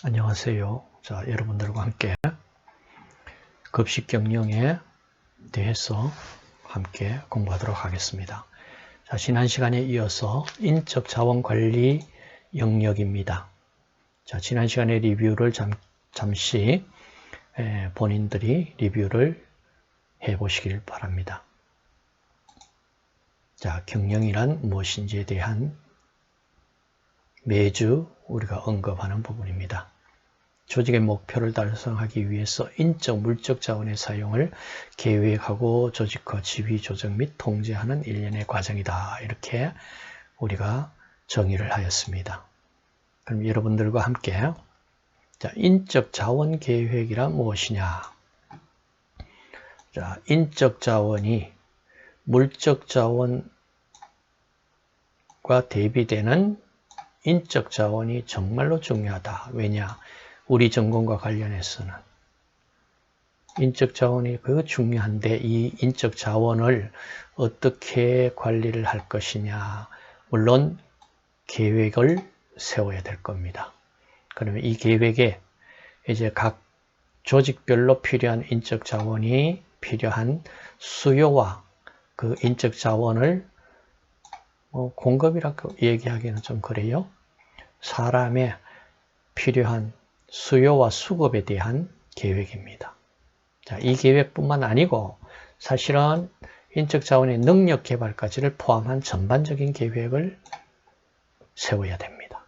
안녕하세요. 자, 여러분들과 함께 급식 경영에 대해서 함께 공부하도록 하겠습니다. 자, 지난 시간에 이어서 인적 자원 관리 영역입니다. 자, 지난 시간에 리뷰를 잠시 본인들이 리뷰를 해 보시길 바랍니다. 자, 경영이란 무엇인지에 대한 매주 우리가 언급하는 부분입니다. 조직의 목표를 달성하기 위해서 인적, 물적 자원의 사용을 계획하고 조직화, 지휘, 조정 및 통제하는 일련의 과정이다. 이렇게 우리가 정의를 하였습니다. 그럼 여러분들과 함께 자, 인적 자원 계획이란 무엇이냐? 자, 인적 자원이 물적 자원과 대비되는 인적 자원이 정말로 중요하다. 왜냐? 우리 전공과 관련해서는 인적 자원이 중요한데 이 인적 자원을 어떻게 관리를 할 것이냐. 물론 계획을 세워야 될 겁니다. 그러면 이 계획에 이제 각 조직별로 필요한 인적 자원이 필요한 수요와 그 인적 자원을 공급이라고 얘기하기는 좀 그래요. 사람의 필요한 수요와 수급에 대한 계획입니다. 자, 이 계획뿐만 아니고 사실은 인적 자원의 능력 개발까지를 포함한 전반적인 계획을 세워야 됩니다.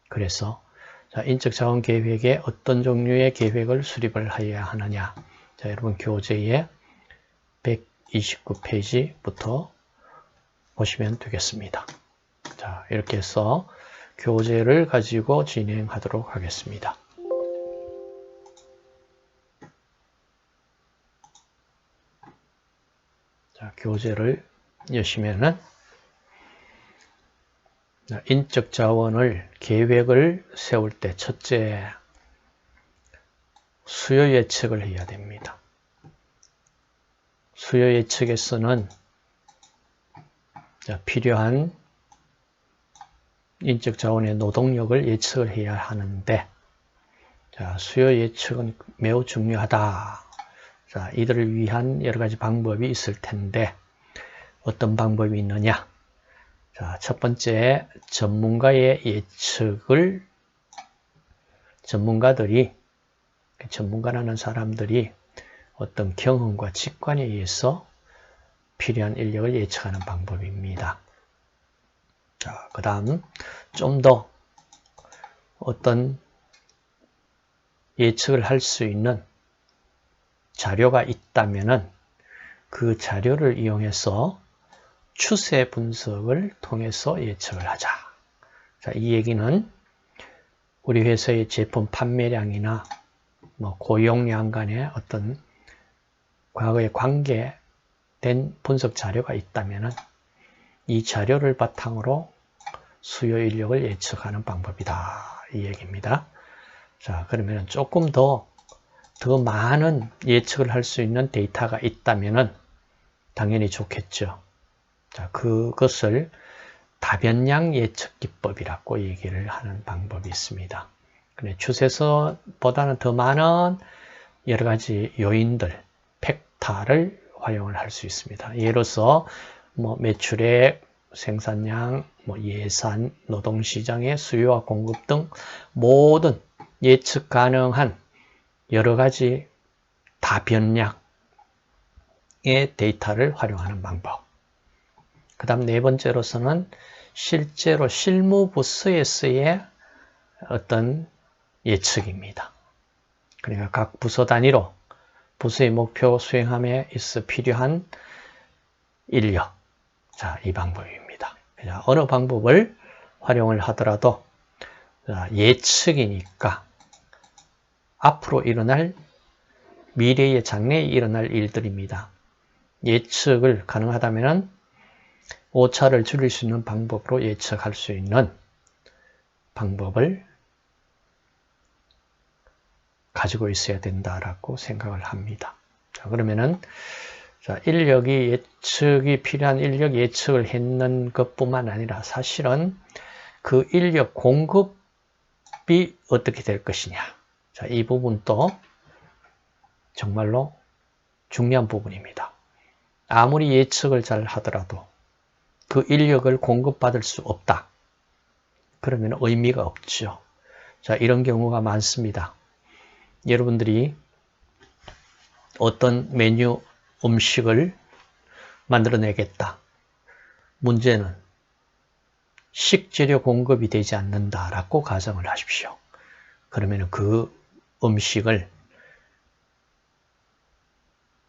그래서 자, 인적 자원 계획에 어떤 종류의 계획을 수립을 해야 하느냐. 자, 여러분 교재의 129페이지부터 보시면 되겠습니다. 자, 이렇게 해서 교재를 가지고 진행하도록 하겠습니다. 자, 교재를 여시면은 인적 자원을 계획을 세울 때 첫째 수요 예측을 해야 됩니다. 수요 예측에서는 필요한 인적 자원의 노동력을 예측을 해야 하는데 자, 수요 예측은 매우 중요하다. 자, 이들을 위한 여러 가지 방법이 있을 텐데 어떤 방법이 있느냐? 자, 첫 번째 전문가의 예측을 전문가라는 사람들이 어떤 경험과 직관에 의해서 필요한 인력을 예측하는 방법입니다. 자, 그 다음 좀 더 어떤 예측을 할 수 있는 자료가 있다면은 그 자료를 이용해서 추세 분석을 통해서 예측을 하자. 자, 이 얘기는 우리 회사의 제품 판매량이나 고용량 간의 어떤 과거에 관계된 분석 자료가 있다면은 이 자료를 바탕으로 수요 인력을 예측하는 방법이다. 이 얘기입니다. 자, 그러면 조금 더 많은 예측을 할 수 있는 데이터가 있다면은 당연히 좋겠죠. 자, 그것을 다변량 예측 기법이라고 얘기를 하는 방법이 있습니다. 근데 추세선보다는 더 많은 여러 가지 요인들, 팩터를 활용을 할 수 있습니다. 예로서 매출액, 생산량, 예산, 노동시장의 수요와 공급 등 모든 예측 가능한 여러 가지 다변량의 데이터를 활용하는 방법. 그 다음 네 번째로서는 실제로 실무 부서에서의 어떤 예측입니다. 그러니까 각 부서 단위로 부서의 목표 수행함에 있어 필요한 인력. 자, 이 방법입니다. 그냥 어느 방법을 활용을 하더라도 예측이니까 앞으로 일어날 미래의 장래에 일어날 일들입니다. 예측을 가능하다면 오차를 줄일 수 있는 방법으로 예측할 수 있는 방법을 가지고 있어야 된다라고 생각을 합니다. 자, 그러면은 예측이 필요한 인력 예측을 했는 것뿐만 아니라 사실은 그 인력 공급 어떻게 될 것이냐. 자, 이 부분도 정말로 중요한 부분입니다. 아무리 예측을 잘 하더라도 그 인력을 공급받을 수 없다. 그러면 의미가 없죠. 자, 이런 경우가 많습니다. 여러분들이 어떤 메뉴 음식을 만들어내겠다. 문제는 식재료 공급이 되지 않는다라고 가정을 하십시오. 그러면 그 음식을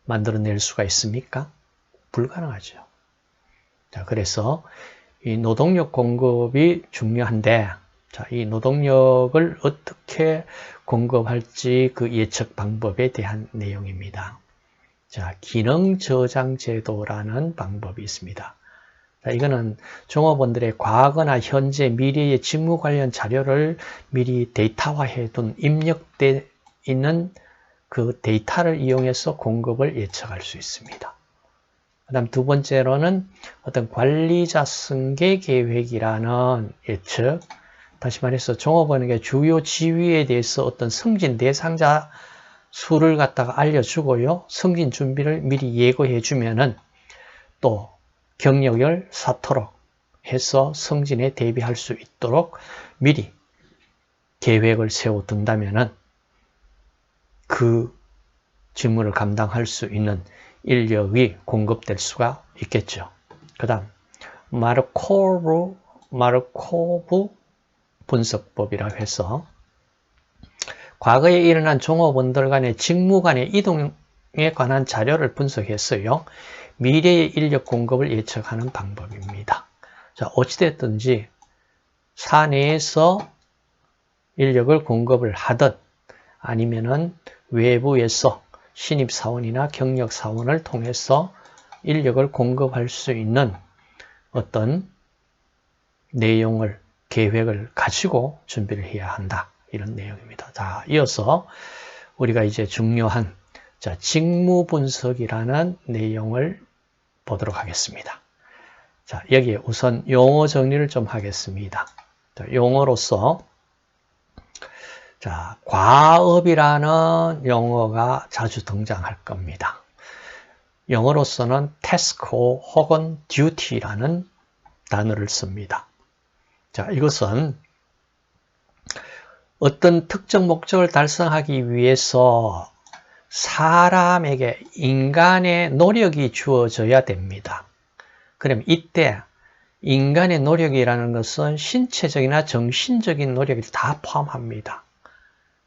만들어낼 수가 있습니까? 불가능하죠. 자, 그래서 이 노동력 공급이 중요한데, 자, 이 노동력을 어떻게 공급할지 그 예측 방법에 대한 내용입니다. 자, 기능 저장 제도라는 방법이 있습니다. 자, 이거는 종업원들의 과거나 현재, 미래의 직무 관련 자료를 미리 데이터화해 둔 입력되어 있는 그 데이터를 이용해서 공급을 예측할 수 있습니다. 그 다음 두 번째로는 어떤 관리자 승계 계획이라는 예측, 다시 말해서 종업원에게 주요 지위에 대해서 어떤 승진 대상자 수를 갖다가 알려주고요. 승진 준비를 미리 예고해 주면은 또 경력을 쌓도록 해서 승진에 대비할 수 있도록 미리 계획을 세워둔다면은 그 직무를 감당할 수 있는 인력이 공급될 수가 있겠죠. 그 다음 마르코브 분석법이라고 해서 과거에 일어난 종업원들 간의 직무 간의 이동에 관한 자료를 분석했어요. 미래의 인력 공급을 예측하는 방법입니다. 자, 어찌됐든지 사내에서 인력을 공급을 하든 아니면은 외부에서 신입사원이나 경력사원을 통해서 인력을 공급할 수 있는 어떤 내용을, 계획을 가지고 준비를 해야 한다. 이런 내용입니다. 자, 이어서 우리가 이제 중요한 직무 분석이라는 내용을 보도록 하겠습니다. 자, 여기에 우선 용어 정리를 좀 하겠습니다. 자, 용어로서 자, 과업이라는 용어가 자주 등장할 겁니다. 영어로서는 task 혹은 duty라는 단어를 씁니다. 자, 이것은 어떤 특정 목적을 달성하기 위해서 사람에게 인간의 노력이 주어져야 됩니다. 그럼 이때 인간의 노력이라는 것은 신체적이나 정신적인 노력을 다 포함합니다.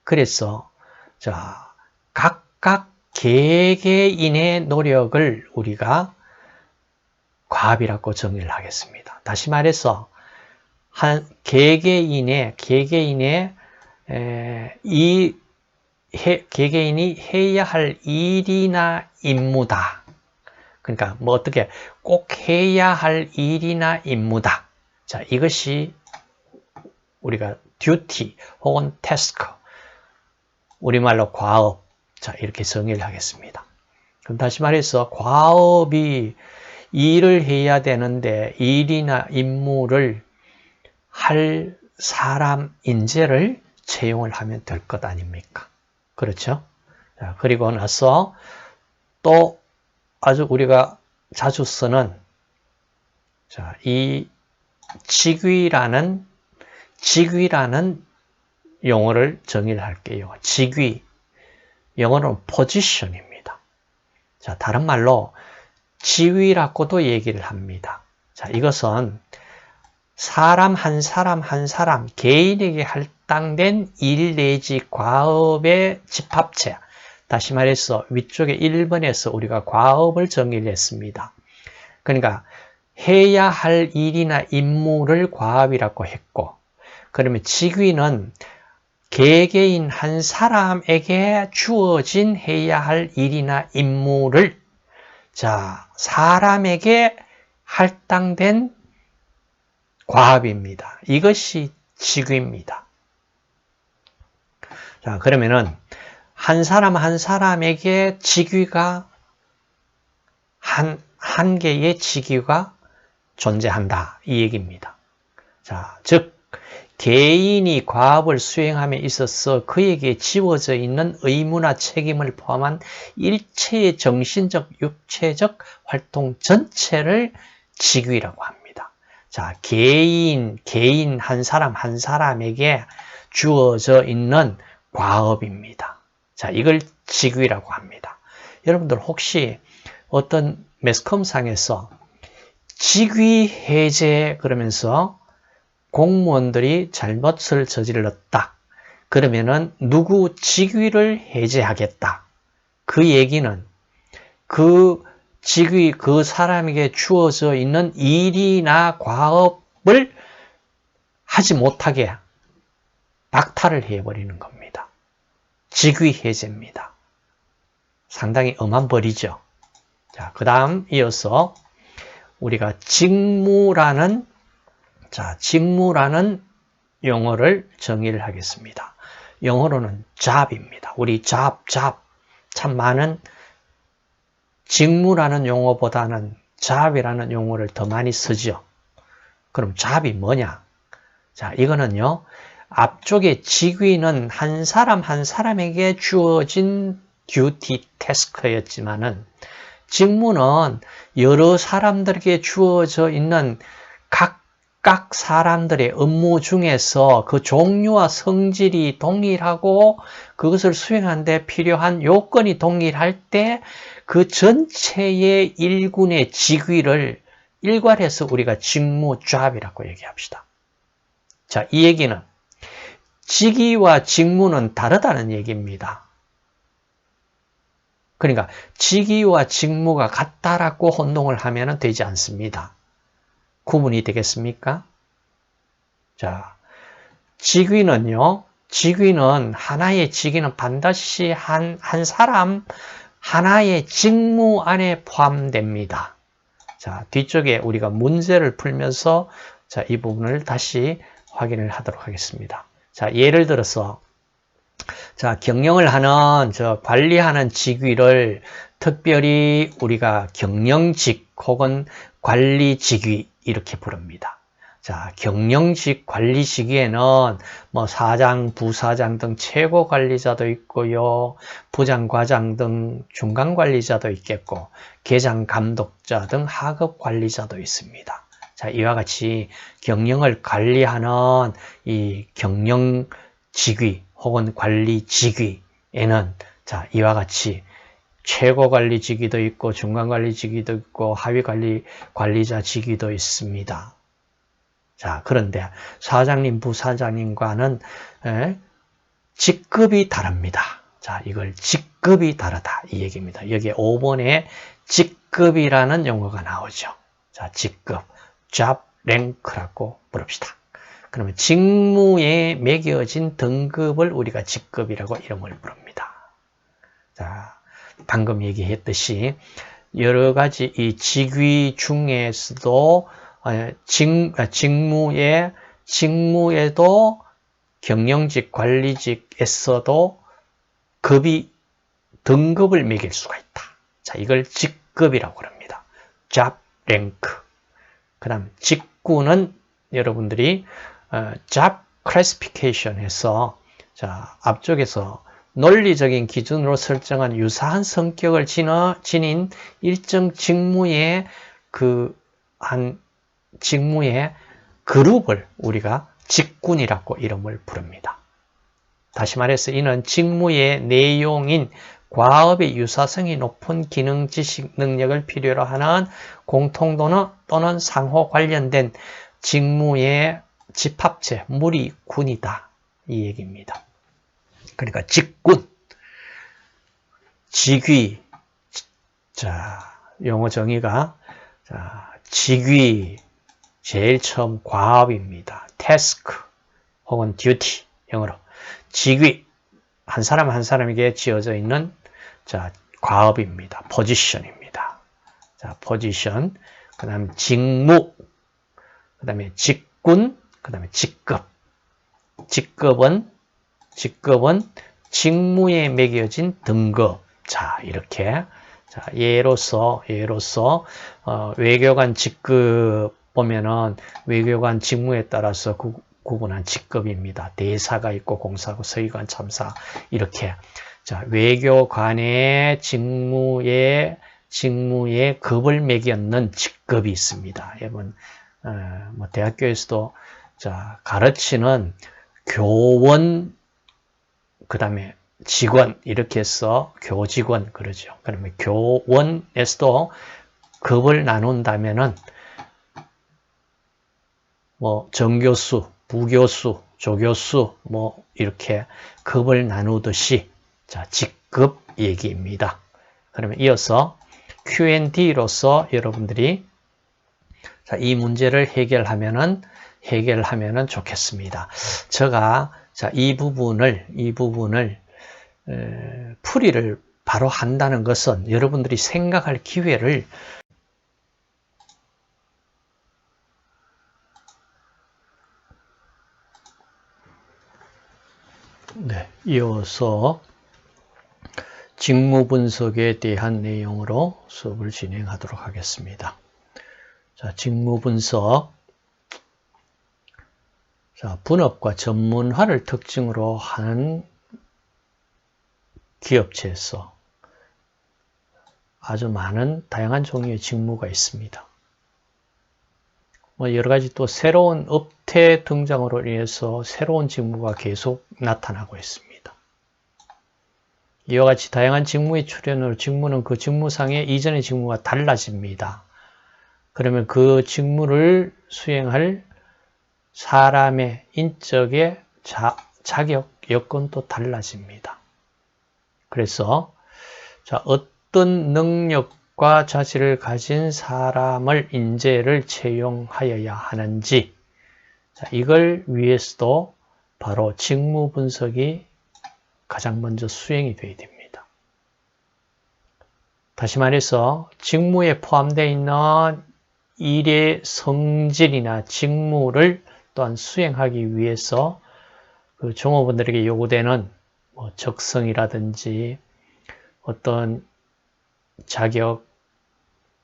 그래서 자, 각각 개개인의 노력을 우리가 과업이라고 정의를 하겠습니다. 다시 말해서 한 개개인이 해야 할 일이나 임무다. 그러니까 뭐 어떻게 꼭 해야 할 일이나 임무다. 자, 이것이 우리가 듀티 혹은 태스크, 우리말로 과업, 자, 이렇게 정의를 하겠습니다. 그럼 다시 말해서 과업이 일을 해야 되는데 일이나 임무를 할 사람 인재를 채용을 하면 될 것 아닙니까? 그렇죠? 자, 그리고 나서 또 아주 우리가 자주 쓰는 자, 이 직위라는 용어를 정의를 할게요. 직위, 영어로는 position입니다. 자, 다른 말로 지위라고도 얘기를 합니다. 자, 이것은 사람 한 사람 개인에게 할당된 일 내지 과업의 집합체. 다시 말해서 위쪽에 1번에서 우리가 과업을 정의를 했습니다. 그러니까 해야 할 일이나 임무를 과업이라고 했고, 그러면 직위는 개개인 한 사람에게 주어진 해야 할 일이나 임무를 자, 사람에게 할당된 과업입니다. 이것이 직위입니다. 자, 그러면은 한 사람 한 사람에게 직위가 한 개의 직위가 존재한다. 이 얘기입니다. 자, 즉 개인이 과업을 수행함에 있어서 그에게 지워져 있는 의무나 책임을 포함한 일체의 정신적, 육체적 활동 전체를 직위라고 합니다. 자, 개인 한 사람에게 주어져 있는 과업입니다. 자, 이걸 직위라고 합니다. 여러분들 혹시 어떤 매스컴상에서 직위 해제 그러면서 공무원들이 잘못을 저질렀다. 그러면은 누구 직위를 해제하겠다. 그 얘기는 그 직위, 그 사람에게 주어져 있는 일이나 과업을 하지 못하게 박탈을 해버리는 겁니다. 직위 해제입니다. 상당히 엄한 벌이죠. 자, 그 다음 이어서 우리가 직무라는 용어를 정의를 하겠습니다. 영어로는 job입니다. 우리 job 참 많은 직무라는 용어보다는 job이라는 용어를 더 많이 쓰죠. 그럼 job이 뭐냐? 자, 이거는요. 앞쪽에 직위는 한 사람에게 주어진 듀티 태스크였지만은 직무는 여러 사람들에게 주어져 있는 각각 사람들의 업무 중에서 그 종류와 성질이 동일하고 그것을 수행하는 데 필요한 요건이 동일할 때 그 전체의 일군의 직위를 일괄해서 우리가 직무 job이라고 얘기합시다. 자, 이 얘기는 직위와 직무는 다르다는 얘기입니다. 그러니까 직위와 직무가 같다라고 혼동을 하면 되지 않습니다. 구분이 되겠습니까? 자, 직위는 하나의 직위는 반드시 한 사람 하나의 직무 안에 포함됩니다. 자, 뒤쪽에 우리가 문제를 풀면서 자, 이 부분을 다시 확인을 하도록 하겠습니다. 자, 예를 들어서 자, 경영을 하는 관리하는 직위를 특별히 우리가 경영직 혹은 관리직위 이렇게 부릅니다. 자, 경영직 관리직위에는 뭐 사장, 부사장 등 최고 관리자도 있고요. 부장, 과장 등 중간 관리자도 있겠고, 계장, 감독자 등 하급 관리자도 있습니다. 자, 이와 같이 경영을 관리하는 이 경영 직위 혹은 관리 직위에는 자, 이와 같이 최고 관리 직위도 있고 중간 관리 직위도 있고 하위 관리자 직위도 있습니다. 자, 그런데 사장님, 부사장님과는 직급이 다릅니다. 자, 이걸 직급이 다르다 이 얘기입니다. 여기에 5번에 직급이라는 용어가 나오죠. 자, 직급, job rank라고 부릅시다. 그러면 직무에 매겨진 등급을 우리가 직급이라고 이름을 부릅니다. 자, 방금 얘기했듯이 여러 가지 이 직위 중에서도 직무에도 경영직, 관리직에서도 등급을 매길 수가 있다. 자, 이걸 직급이라고 합니다. job rank. 그 다음 직구는 여러분들이 job classification에서 자, 앞쪽에서 논리적인 기준으로 설정한 유사한 성격을 지닌 일정 직무의 직무의 그룹을 우리가 직군이라고 이름을 부릅니다. 다시 말해서 이는 직무의 내용인 과업의 유사성이 높은 기능, 지식, 능력을 필요로 하는 공통 또는 상호 관련된 직무의 집합체, 무리, 군이다. 이 얘기입니다. 그러니까 직군, 직위, 자, 용어 정의가 자, 직위, 제일 처음 과업입니다. task 혹은 duty, 영어로. 직위, 한 사람에게 지어져 있는 자, 과업입니다. position입니다. 자, position, 그 다음에 직무, 그 다음에 직군, 그 다음에 직급. 직급은 직무에 매겨진 등급. 자, 이렇게. 자, 예로서, 외교관 직급 보면은 외교관 직무에 따라서 구분한 직급입니다. 대사가 있고 공사고 서기관 참사 이렇게. 자, 외교관의 직무에 급을 매겼는 직급이 있습니다. 여러분 뭐 대학교에서도 자, 가르치는 교원 그다음에 직원 이렇게 해서 교직원 그러죠. 그러면 교원에서도 급을 나눈다면은 뭐 정교수, 부교수, 조교수 뭐 이렇게 급을 나누듯이 자, 직급 얘기입니다. 그러면 이어서 Q&D로서 여러분들이 자, 이 문제를 해결하면은 좋겠습니다. 제가 자, 이 부분을 풀이를 바로 한다는 것은 여러분들이 생각할 기회를 이어서 직무 분석에 대한 내용으로 수업을 진행하도록 하겠습니다. 자, 직무 분석. 자, 분업과 전문화를 특징으로 하는 기업체에서 아주 많은 다양한 종류의 직무가 있습니다. 뭐 여러 가지 또 새로운 업태 등장으로 인해서 새로운 직무가 계속 나타나고 있습니다. 이와 같이 다양한 직무의 출현으로 직무는 그 직무상의 이전의 직무가 달라집니다. 그러면 그 직무를 수행할 사람의 인적의 자격, 여건도 달라집니다. 그래서 자, 어떤 능력과 자질을 가진 사람을 인재를 채용하여야 하는지 자, 이걸 위해서도 바로 직무 분석이 가장 먼저 수행이 되어야 됩니다. 다시 말해서 직무에 포함되어 있는 일의 성질이나 직무를 또한 수행하기 위해서 그 종업원들에게 요구되는 뭐 적성이라든지 어떤 자격,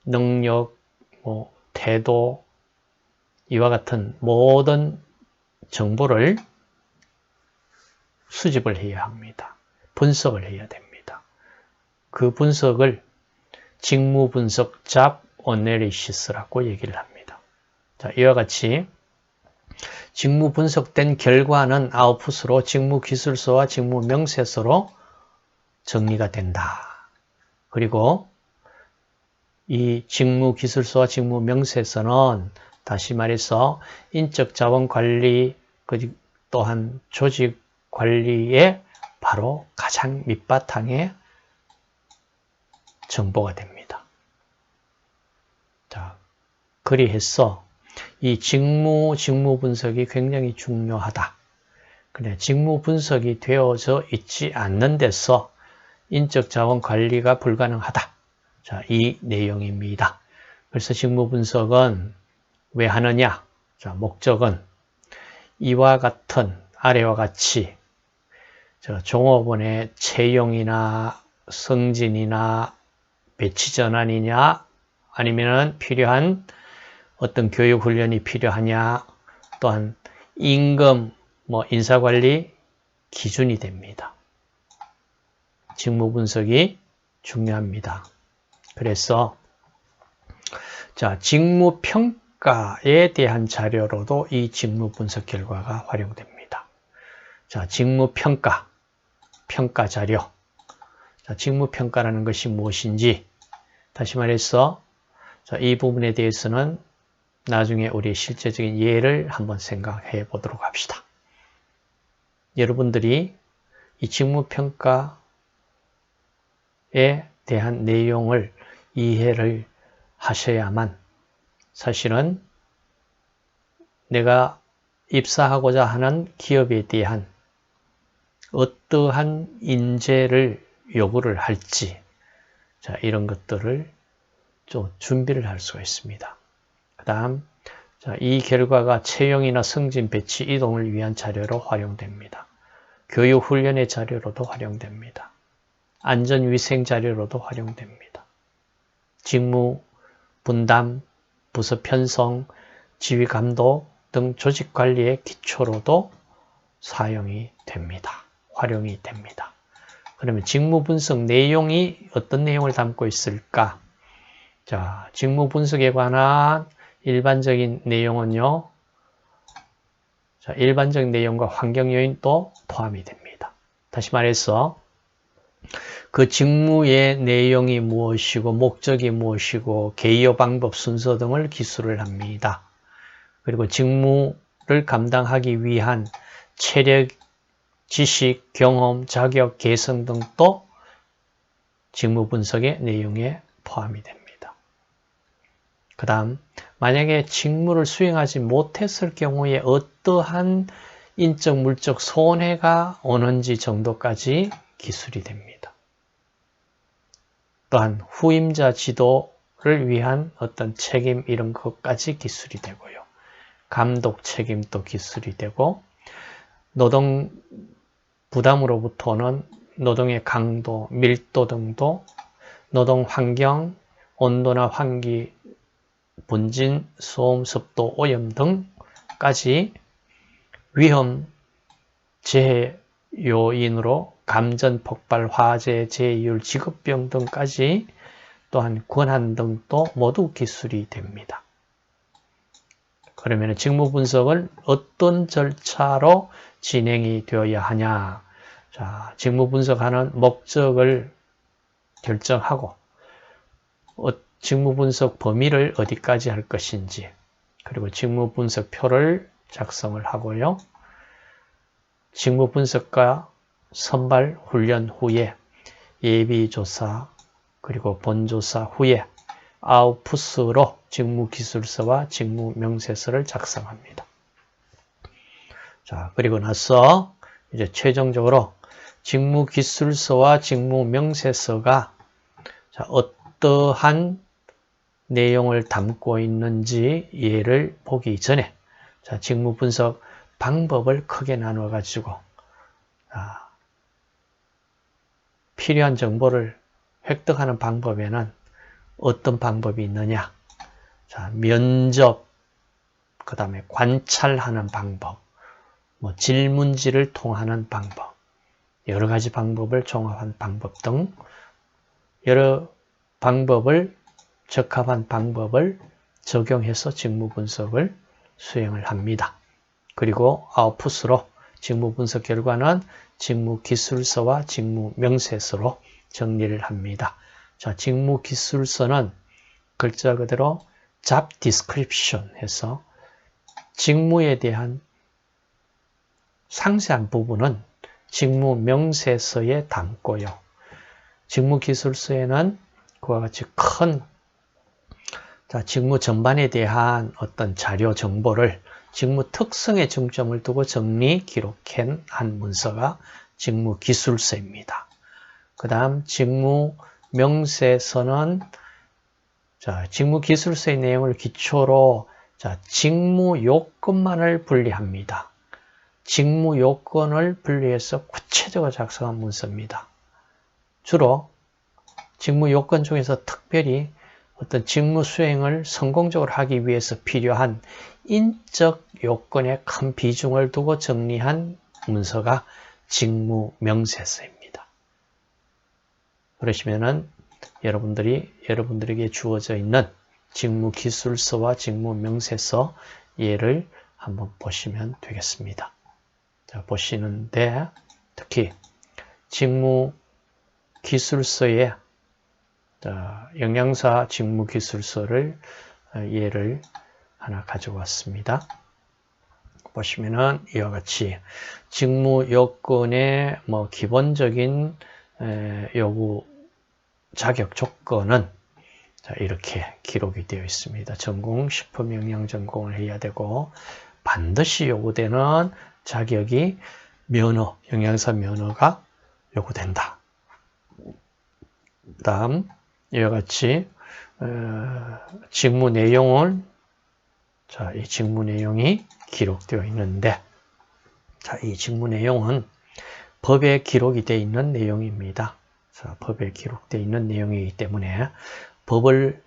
능력, 뭐 태도 이와 같은 모든 정보를 수집을 해야 합니다. 분석을 해야 됩니다. 그 분석을 직무 분석 잡 어널리시스라고 얘기를 합니다. 자, 이와 같이 직무 분석된 결과는 아웃풋으로 직무 기술서와 직무 명세서로 정리가 된다. 그리고 이 직무 기술서와 직무 명세서는 다시 말해서 인적 자원 관리 또한 조직 관리의 바로 가장 밑바탕의 정보가 됩니다. 자, 그리해서 이 직무 분석이 굉장히 중요하다. 그래, 직무 분석이 되어져 있지 않는 데서 인적 자원 관리가 불가능하다. 자, 이 내용입니다. 그래서 직무 분석은 왜 하느냐? 자, 목적은 이와 같은 아래와 같이 종업원의 채용이나 승진이나 배치 전환이냐 아니면 필요한 어떤 교육 훈련이 필요하냐 또한 임금 인사관리 기준이 됩니다. 직무 분석이 중요합니다. 그래서 자, 직무 평가에 대한 자료로도 이 직무 분석 결과가 활용됩니다. 자, 직무 평가 자료. 자, 직무 평가라는 것이 무엇인지 다시 말해서 자, 이 부분에 대해서는 나중에 우리 실제적인 예를 한번 생각해 보도록 합시다. 여러분들이 이 직무 평가에 대한 내용을 이해를 하셔야만 사실은 내가 입사하고자 하는 기업에 대한 어떠한 인재를 요구를 할지 자, 이런 것들을 좀 준비를 할 수가 있습니다. 그 다음 이 결과가 채용이나 승진, 배치, 이동을 위한 자료로 활용됩니다. 교육 훈련의 자료로도 활용됩니다. 안전위생 자료로도 활용됩니다. 직무 분담, 부서 편성, 지휘 감독, 등 조직 관리의 기초로도 사용이 됩니다. 활용이 됩니다. 그러면 직무 분석 내용이 어떤 내용을 담고 있을까? 자, 직무 분석에 관한 일반적인 내용은요. 자, 일반적인 내용과 환경 요인도 포함이 됩니다. 다시 말해서 그 직무의 내용이 무엇이고 목적이 무엇이고 개요 방법 순서 등을 기술을 합니다. 그리고 직무를 감당하기 위한 체력, 지식, 경험, 자격, 개성 등도 직무 분석의 내용에 포함이 됩니다. 그 다음 만약에 직무를 수행하지 못했을 경우에 어떠한 인적, 물적 손해가 오는지 정도까지 기술이 됩니다. 또한 후임자 지도를 위한 어떤 책임 이런 것까지 기술이 되고요. 감독 책임도 기술이 되고 노동 부담으로부터는 노동의 강도, 밀도 등도 노동 환경, 온도나 환기, 분진, 소음, 습도, 오염 등까지 위험, 재해 요인으로 감전, 폭발, 화재, 재해율, 직업병 등까지 또한 권한 등도 모두 기술이 됩니다. 그러면 직무 분석은 어떤 절차로 진행이 되어야 하냐? 자, 직무 분석하는 목적을 결정하고 직무 분석 범위를 어디까지 할 것인지 그리고 직무 분석표를 작성을 하고요. 직무 분석과 선발 훈련 후에 예비조사 그리고 본조사 후에 아웃풋으로 직무기술서와 직무명세서를 작성합니다. 자, 그리고 나서 이제 최종적으로 직무기술서와 직무명세서가 자, 어떠한 내용을 담고 있는지 예를 보기 전에 자, 직무분석 방법을 크게 나누어 가지고 필요한 정보를 획득하는 방법에는 어떤 방법이 있느냐? 자, 면접, 그 다음에 관찰하는 방법, 질문지를 통하는 방법, 여러 가지 방법을 종합한 방법 등 여러 방법을 적합한 방법을 적용해서 직무 분석을 수행을 합니다. 그리고 아웃풋으로 직무 분석 결과는 직무 기술서와 직무 명세서로 정리를 합니다. 자, 직무 기술서는 글자 그대로 job description 해서 직무에 대한 상세한 부분은 직무 명세서에 담고요. 직무 기술서에는 그와 같이 큰 직무 전반에 대한 어떤 자료 정보를 직무 특성에 중점을 두고 정리, 기록한 문서가 직무 기술서입니다. 그 다음 직무 명세서는 직무 기술서의 내용을 기초로 직무 요건만을 분리합니다. 직무 요건을 분리해서 구체적으로 작성한 문서입니다. 주로 직무 요건 중에서 특별히 어떤 직무 수행을 성공적으로 하기 위해서 필요한 인적 요건에 큰 비중을 두고 정리한 문서가 직무 명세서입니다. 그러시면은 여러분들에게 주어져 있는 직무 기술서와 직무 명세서 예를 한번 보시면 되겠습니다. 자, 보시는데 특히 직무 기술서에 영양사 직무 기술서를 예를 하나 가져왔습니다. 보시면은 이와 같이 직무 요건의 기본적인 요구 자격 조건은 이렇게 기록이 되어 있습니다. 전공 식품 영양 전공을 해야 되고 반드시 요구되는 자격이 면허, 영양사 면허가 요구된다. 다음 이와 같이 직무 내용은 이 직무 내용이 기록되어 있는데 이 직무 내용은 법에 기록이 되어 있는 내용입니다. 법에 기록되어 있는 내용이기 때문에 법을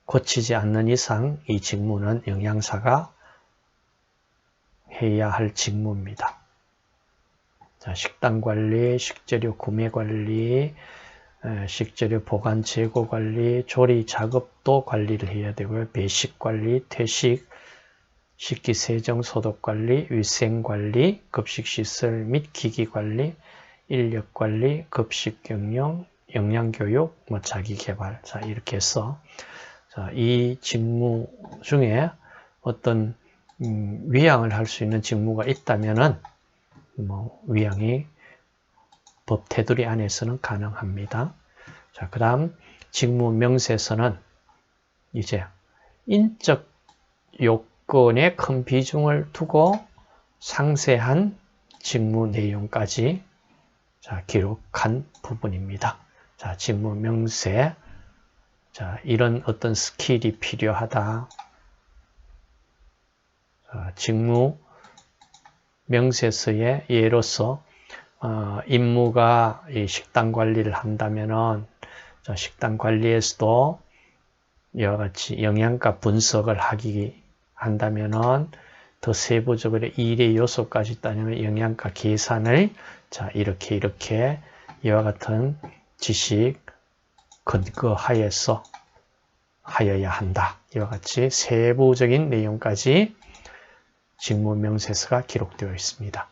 고치지 않는 이상 이 직무는 영양사가 해야 할 직무입니다. 자, 식당 관리, 식재료 구매 관리, 식재료 보관 재고 관리, 조리 작업도 관리를 해야 되고요. 배식 관리, 퇴식, 식기 세정 소독 관리, 위생 관리, 급식 시설 및 기기 관리, 인력 관리, 급식 경영, 역량 교육, 자기 개발. 자, 이렇게 해서 자, 이 직무 중에 어떤 위양을 할 수 있는 직무가 있다면은 위양이 법 테두리 안에서는 가능합니다. 자, 그다음 직무 명세서는 이제 인적 요건에 큰 비중을 두고 상세한 직무 내용까지 자, 기록한 부분입니다. 자, 직무 명세. 자, 이런 어떤 스킬이 필요하다. 자, 직무 명세서의 예로서 임무가 이 식당 관리를 한다면은 자, 식당 관리에서도 이와 같이 영양가 분석을 한다면은 더 세부적으로 일의 요소까지 따지면 영양가 계산을 자, 이렇게 이와 같은 지식 근거하에서 하여야 한다. 이와 같이 세부적인 내용까지 직무 명세서가 기록되어 있습니다.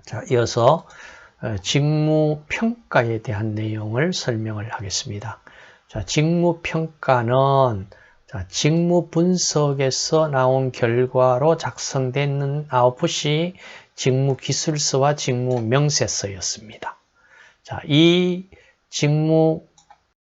자, 이어서 직무 평가에 대한 내용을 설명을 하겠습니다. 자, 직무 평가는 자, 직무 분석에서 나온 결과로 작성되는 아웃풋이 직무 기술서와 직무 명세서였습니다. 자, 이 직무